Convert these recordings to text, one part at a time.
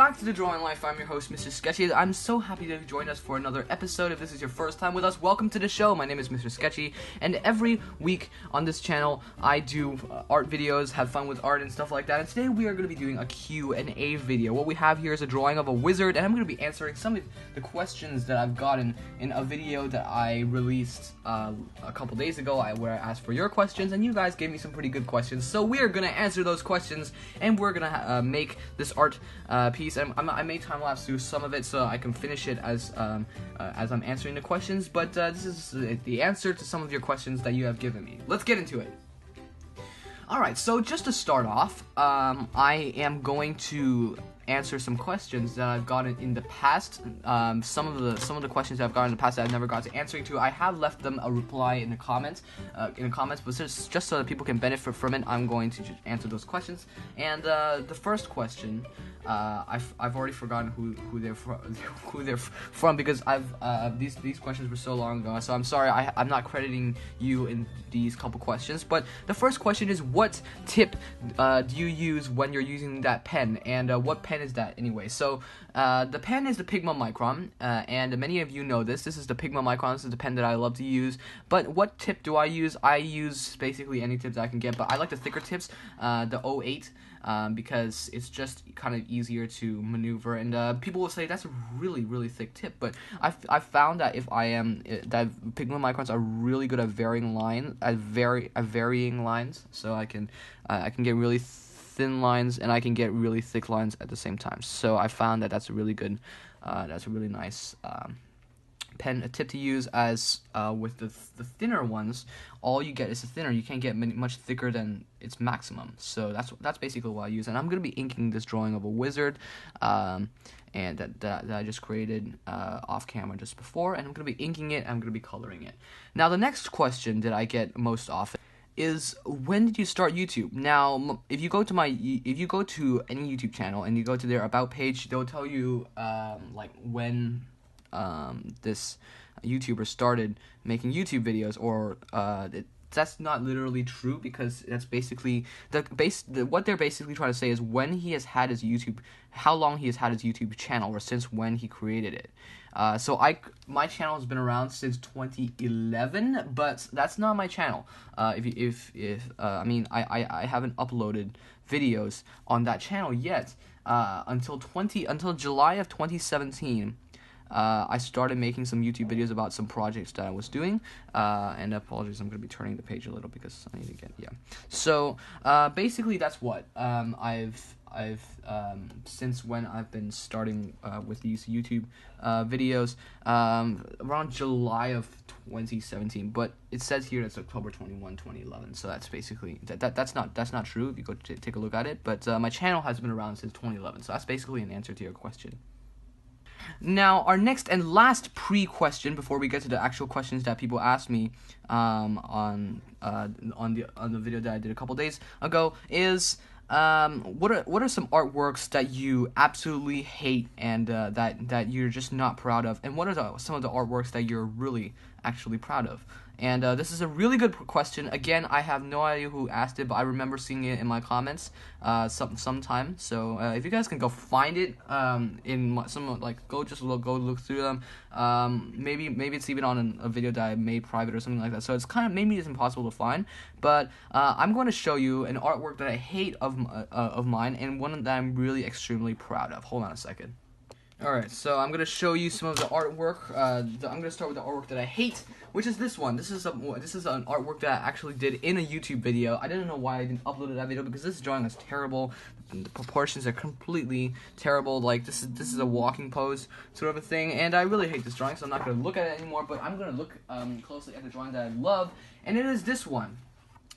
back to The Drawing Life. I'm your host, Mr. Sketchy. I'm so happy to join us for another episode. If this is your first time with us, welcome to the show. My name is Mr. Sketchy, and every week on this channel, I do art videos, have fun with art and stuff like that. And today we are going to be doing a Q&A video. What we have here is a drawing of a wizard, and I'm going to be answering some of the questions that I've gotten in a video that I released a couple days ago, where I asked for your questions, and you guys gave me some pretty good questions. So we are going to answer those questions, and we're going to make this art piece. I made time-lapse through some of it so I can finish it as I'm answering the questions, but this is the answer to some of your questions that you have given me. Let's get into it. Alright, so just to start off, I am going to answer some questions that I've gotten in the past. Some of the questions that I've gotten in the past that I've never got to answering to, I have left them a reply in the comments, but just so that people can benefit from it, I'm going to just answer those questions. And the first question, I've already forgotten who they're from because these questions were so long ago. So I'm sorry, I'm not crediting you in these couple questions. But the first question is, what tip do you use when you're using that pen, and what pen is that anyway? So the pen is the Pigma Micron, and many of you know this. This is the Pigma Micron. This is the pen that I love to use. But what tip do I use? I use basically any tips I can get, but I like the thicker tips, the 08. Because it's just kind of easier to maneuver, and people will say that's a really thick tip, but I've found that that Pigma Microns are really good at varying lines, so I can get really thin lines and I can get really thick lines at the same time. So I found that that's a really good, that's a really nice pen, a tip to use. As with the thinner ones, all you get is a thinner. You can't get much thicker than its maximum. So that's basically what I use. And I'm gonna be inking this drawing of a wizard, and that I just created off camera just before. And I'm gonna be inking it. I'm gonna be coloring it. Now the next question that I get most often is, when did you start YouTube? Now, if you go to any YouTube channel and you go to their about page, they'll tell you like when this YouTuber started making YouTube videos, or that's not literally true, because that's basically what they're basically trying to say is when he has had his YouTube, how long he has had his YouTube channel, or since when he created it. So my channel has been around since 2011, but that's not my channel. I mean, I haven't uploaded videos on that channel yet until July of 2017. I started making some YouTube videos about some projects that I was doing, and apologies, I'm going to be turning the page a little because I need to get, So, basically that's what, I've since when I've been starting, with these YouTube, videos, around July of 2017, but it says here it's October 21, 2011, so that's basically, that's not true if you go take a look at it, but, my channel has been around since 2011, so that's basically an answer to your question. Now, our next and last pre-question before we get to the actual questions that people asked me on the video that I did a couple days ago is, what are some artworks that you absolutely hate and that you're just not proud of, and what are some of the artworks that you're really actually proud of? And this is a really good question. Again, I have no idea who asked it, but I remember seeing it in my comments sometime. So if you guys can go find it go look through them. Maybe it's even on a video that I made private or something like that. So it's maybe it's impossible to find. But I'm going to show you an artwork that I hate of mine, and one that I'm really extremely proud of. Hold on a second. Alright, so I'm going to show you some of the artwork. I'm going to start with the artwork that I hate, which is this one. This is an artwork that I actually did in a YouTube video. I didn't know why I didn't upload that video, because this drawing is terrible. The proportions are completely terrible. Like, this is a walking pose sort of a thing, and I really hate this drawing, so I'm not going to look at it anymore, but I'm going to look closely at the drawing that I love, and it is this one.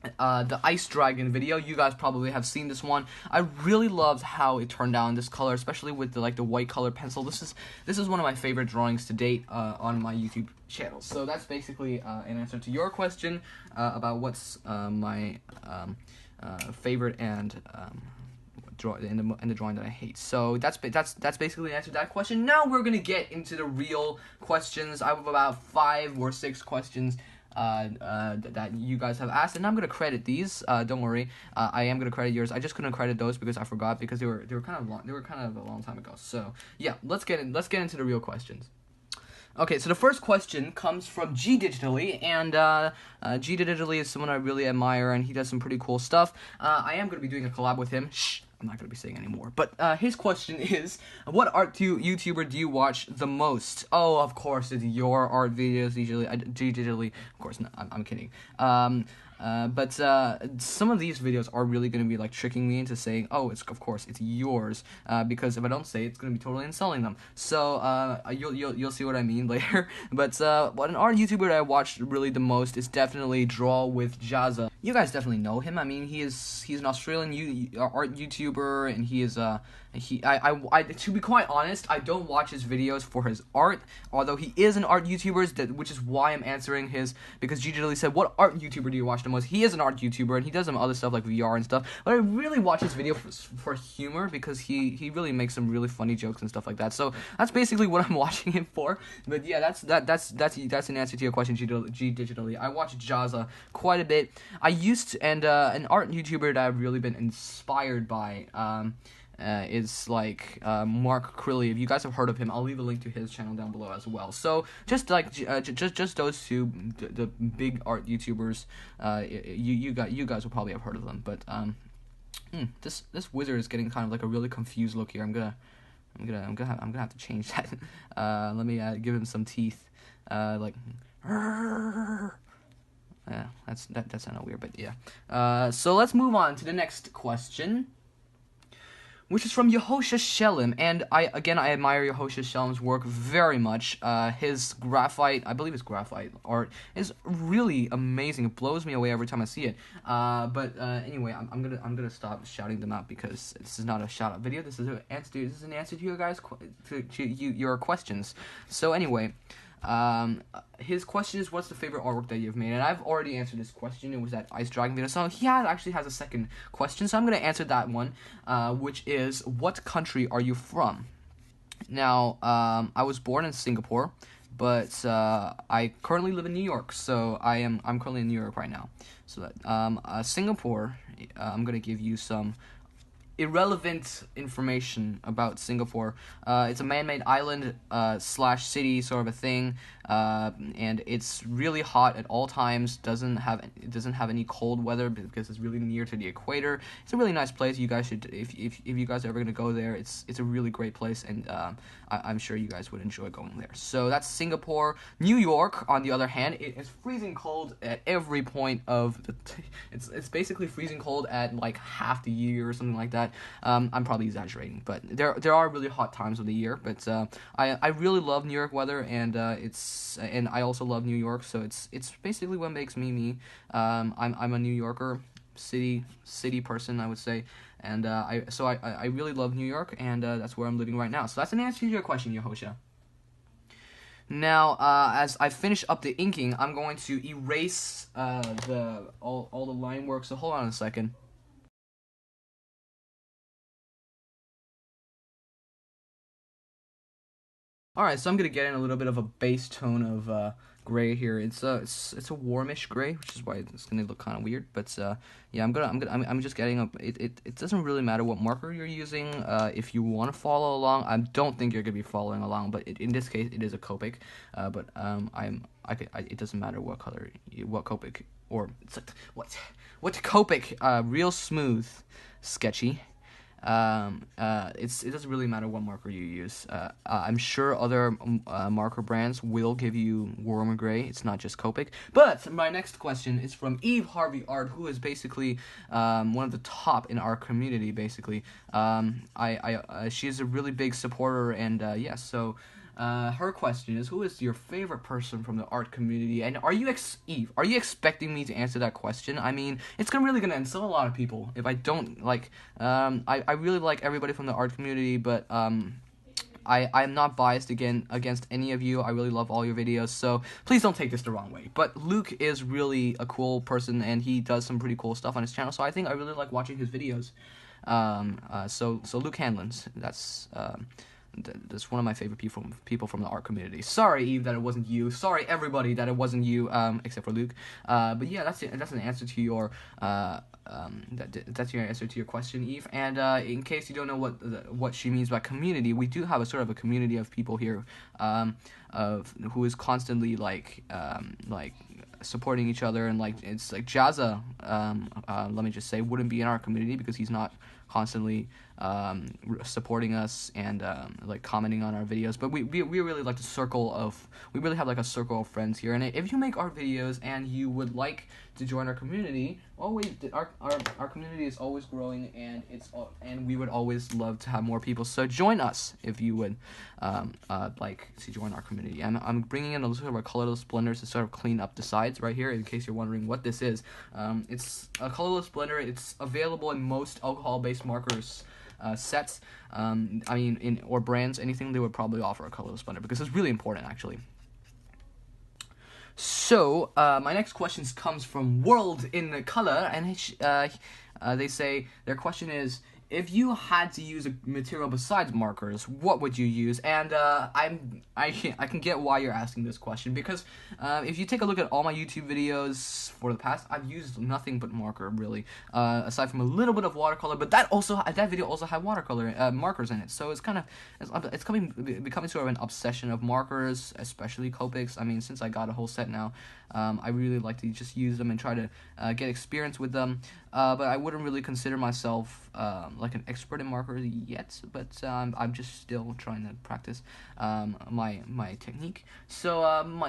The Ice Dragon video. You guys probably have seen this one. I really loved how it turned out in this color, especially with the white colored pencil. This is one of my favorite drawings to date on my YouTube channel. So that's basically an answer to your question about what's my favorite and the drawing that I hate. So that's basically the answer to that question. Now we're gonna get into the real questions. I have about 5 or 6 questions that you guys have asked, and I'm gonna credit these. Don't worry, I am gonna credit yours. I just couldn't credit those because I forgot, because they were kind of long. They were kind of a long time ago. So yeah, let's get into the real questions. Okay, so the first question comes from G Digitally, and G Digitally is someone I really admire, and he does some pretty cool stuff. I am going to be doing a collab with him. Shh, I'm not going to be saying anymore. But his question is, what art YouTuber do you watch the most? Oh, of course, it's your art videos, usually. G Digitally, of course, no, I'm kidding. But some of these videos are really going to be like tricking me into saying, oh, of course it's yours, because if I don't say it, it's going to be totally insulting them. So you'll see what I mean later. But an art YouTuber that I watched really the most is definitely Draw with Jazza. You guys definitely know him. I mean, he's an Australian art YouTuber, and he is to be quite honest, I don't watch his videos for his art, although he is an art YouTuber, which is why I'm answering his, because G Digitally said, what art YouTuber do you watch the most? He is an art YouTuber, and he does some other stuff like VR and stuff, but I really watch his video for humor, because he really makes some really funny jokes and stuff like that. So that's basically what I'm watching him for. But yeah, that's an answer to your question, G Digitally. I watch Jazza quite a bit. I used to, and an art YouTuber that I've really been inspired by is like Mark Crilly. If you guys have heard of him, I'll leave a link to his channel down below as well. So just like just those two, the big art YouTubers, you guys will probably have heard of them. But this wizard is getting kind of like a really confused look here. I'm gonna have to change that. Let me give him some teeth, like. Yeah, that sounded weird, but yeah. So let's move on to the next question, which is from Yehosha Shellim, and I admire Yehosha Shellim's work very much. His graphite, I believe it's graphite art, is really amazing. It blows me away every time I see it. But anyway, I'm gonna stop shouting them out, because this is not a shout out video. This is an answer to your guys your questions. So anyway. His question is, what's the favorite artwork that you've made? And I've already answered this question. It was that Ice Dragon video. So he actually has a second question, so I'm going to answer that one, which is, what country are you from? Now, I was born in Singapore, but I currently live in New York, so I'm currently in New York right now. So that Singapore, I'm going to give you some irrelevant information about Singapore. It's a man-made island slash city sort of a thing, and it's really hot at all times. It doesn't have any cold weather because it's really near to the equator. It's a really nice place. You guys should, if you guys are ever gonna go there, it's a really great place, and I'm sure you guys would enjoy going there. So that's Singapore. New York, on the other hand, it is freezing cold at every point of the. It's basically freezing cold at like half the year or something like that. I'm probably exaggerating, but there are really hot times of the year. But I really love New York weather, and and I also love New York. So it's basically what makes me me. I'm a New Yorker, city person, I would say, and I really love New York, and that's where I'm living right now. So that's an answer to your question, Yehosha. Now, as I finish up the inking, I'm going to erase all the line work. So hold on a second. Alright, so I'm gonna get in a little bit of a base tone of gray here. It's a warmish gray, which is why it's gonna look kind of weird. But yeah, I'm just getting up. It doesn't really matter what marker you're using. If you want to follow along, I don't think you're gonna be following along. But in this case, it is a Copic. But it doesn't matter what color, what Copic, or it's like, what Copic. Real smooth, sketchy. It doesn't really matter what marker you use. I'm sure other marker brands will give you warmer gray. It's not just Copic. But my next question is from Eve Harvey Art, who is basically one of the top in our community. Basically, she's a really big supporter, and yeah, so. Her question is, who is your favorite person from the art community? And Eve, are you expecting me to answer that question? I mean, it's really gonna insult a lot of people if I don't, like, I really like everybody from the art community, but, I'm not biased against any of you. I really love all your videos, so please don't take this the wrong way. But Luke is really a cool person, and he does some pretty cool stuff on his channel, so I think I really like watching his videos. So Luke Hanlon's, that's one of my favorite people from the art community. Sorry, Eve, that it wasn't you. Sorry, everybody, that it wasn't you, except for Luke. But yeah, that's an answer to your that's your answer to your question, Eve. And in case you don't know what she means by community, we do have a sort of a community of people here, of who is constantly like supporting each other, and like it's like Jazza, let me just say, wouldn't be in our community because he's not constantly supporting us and like commenting on our videos. But we really like we really have like a circle of friends here, and if you make art videos and you would like to join our community, our community is always growing, and we would always love to have more people. So join us if you would like to join our community. I'm bringing in a sort of a colorless blender to sort of clean up the sides right here, in case you're wondering what this is. It's a colorless blender. It's available in most alcohol-based markers sets. I mean, or brands, anything, they would probably offer a colorless blender because it's really important, actually. So, my next question comes from World in Color, and they say their question is, if you had to use a material besides markers, what would you use? And I can get why you're asking this question, because if you take a look at all my YouTube videos for the past, I've used nothing but marker, really, aside from a little bit of watercolor. But that video also had watercolor markers in it, so it's becoming sort of an obsession of markers, especially Copics. I mean, since I got a whole set now, I really like to just use them and try to get experience with them. But I wouldn't really consider myself like an expert in markers yet, but I'm just still trying to practice my technique. So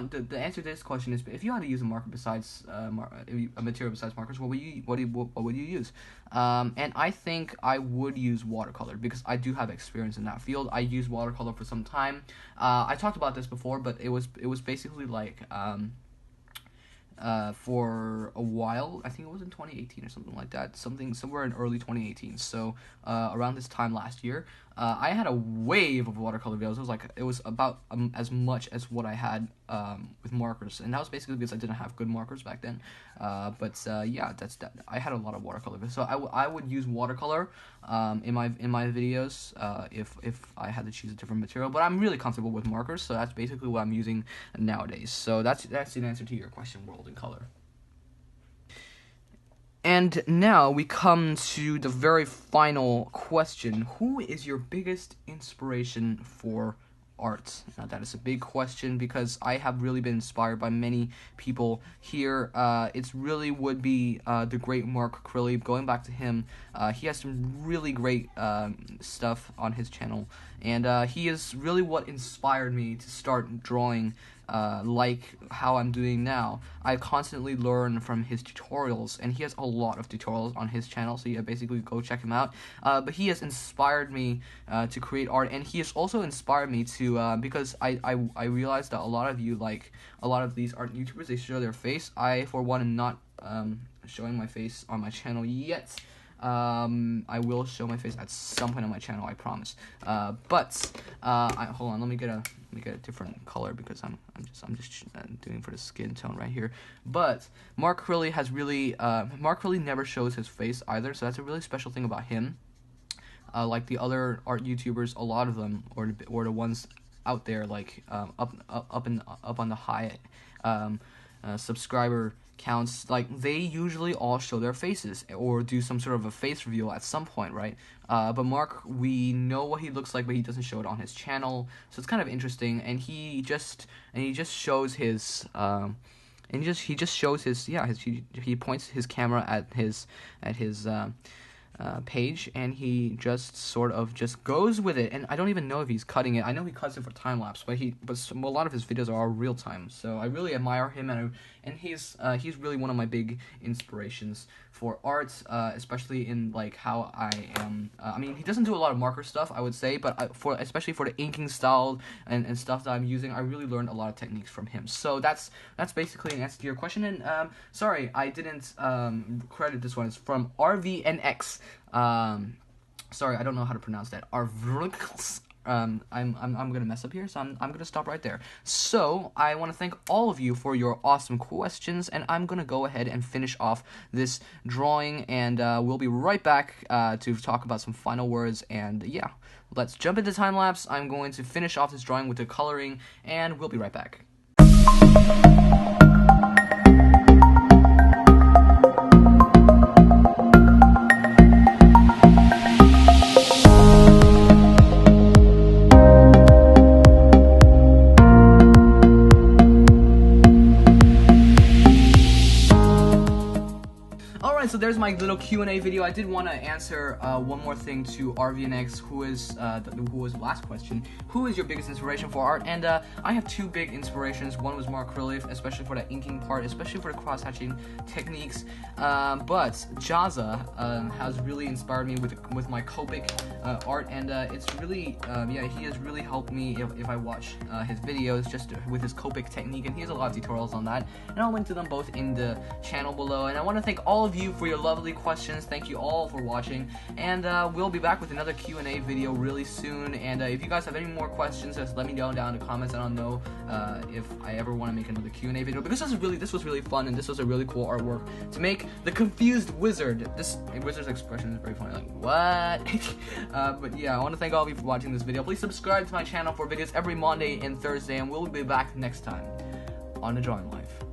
the answer to this question is, if you had to use a marker besides a material besides markers, what would you use? And I think I would use watercolor, because I do have experience in that field. I used watercolor for some time. I talked about this before, but it was basically like for a while. I think it was in 2018 or something like that, somewhere in early 2018. So around this time last year, I had a wave of watercolor videos. It was about as much as what I had with markers, and that was basically because I didn't have good markers back then. Yeah, that's that. I had a lot of watercolor videos, so I would use watercolor in my videos if I had to choose a different material. But I'm really comfortable with markers, so that's basically what I'm using nowadays. So that's the answer to your question, World in Color. And now we come to the very final question. Who is your biggest inspiration for art? Now, that is a big question, because I have really been inspired by many people here. It's really would be the great Mark Crilly. Going back to him, he has some really great stuff on his channel, and he is really what inspired me to start drawing like how I'm doing now. I constantly learn from his tutorials, and he has a lot of tutorials on his channel, so yeah, basically go check him out. But he has inspired me to create art, and he has also inspired me to, because I realized that a lot of you, like a lot of these art YouTubers, they show their face. I, for one, am not showing my face on my channel yet. I will show my face at some point on my channel, I promise. But hold on, let me get a different color, because I'm just doing for the skin tone right here. But Mark Crilly has really Mark Crilly never shows his face either, so that's a really special thing about him. Like the other art YouTubers, a lot of them, or the ones out there, like up on the high subscriber counts, like they usually all show their faces or do some sort of a face reveal at some point, right? But Mark, we know what he looks like, but he doesn't show it on his channel, so it's kind of interesting. And he just shows his he points his camera at his page, and he just sort of just goes with it, and I don't even know if he's cutting it. I know he cuts it for time lapse, but a lot of his videos are real time, so I really admire him, and he's really one of my big inspirations for art, especially in like how I am. I mean, he doesn't do a lot of marker stuff, I would say, but especially for the inking style and stuff that I'm using, I really learned a lot of techniques from him. So that's basically an answer to your question. And sorry, I didn't credit this one. It's from RVNX. Sorry, I don't know how to pronounce that. I'm gonna mess up here, so I'm gonna stop right there. So I want to thank all of you for your awesome questions, and I'm gonna go ahead and finish off this drawing, and we'll be right back to talk about some final words. And yeah, let's jump into time lapse. I'm going to finish off this drawing with the coloring, and we'll be right back. So there's my little Q&A video. I did want to answer one more thing to RVNX, who was the last question. Who is your biggest inspiration for art? And I have two big inspirations. One was Mark Krillev, especially for that inking part, especially for the cross-hatching techniques. But Jaza has really inspired me with my Copic art, and it's really yeah, he has really helped me if I watch his videos just with his Copic technique, and he has a lot of tutorials on that, and I'll link to them both in the channel below. And I want to thank all of you for your lovely questions. Thank you all for watching, and we'll be back with another Q&A video really soon. And if you guys have any more questions, just let me know down in the comments. I don't know if I ever want to make another Q&A video, because this was really fun, and this was a really cool artwork to make. The confused wizard. This wizard's expression is very funny, like, what? But yeah, I want to thank all of you for watching this video. Please subscribe to my channel for videos every Monday and Thursday, and we'll be back next time on The Drawing Life.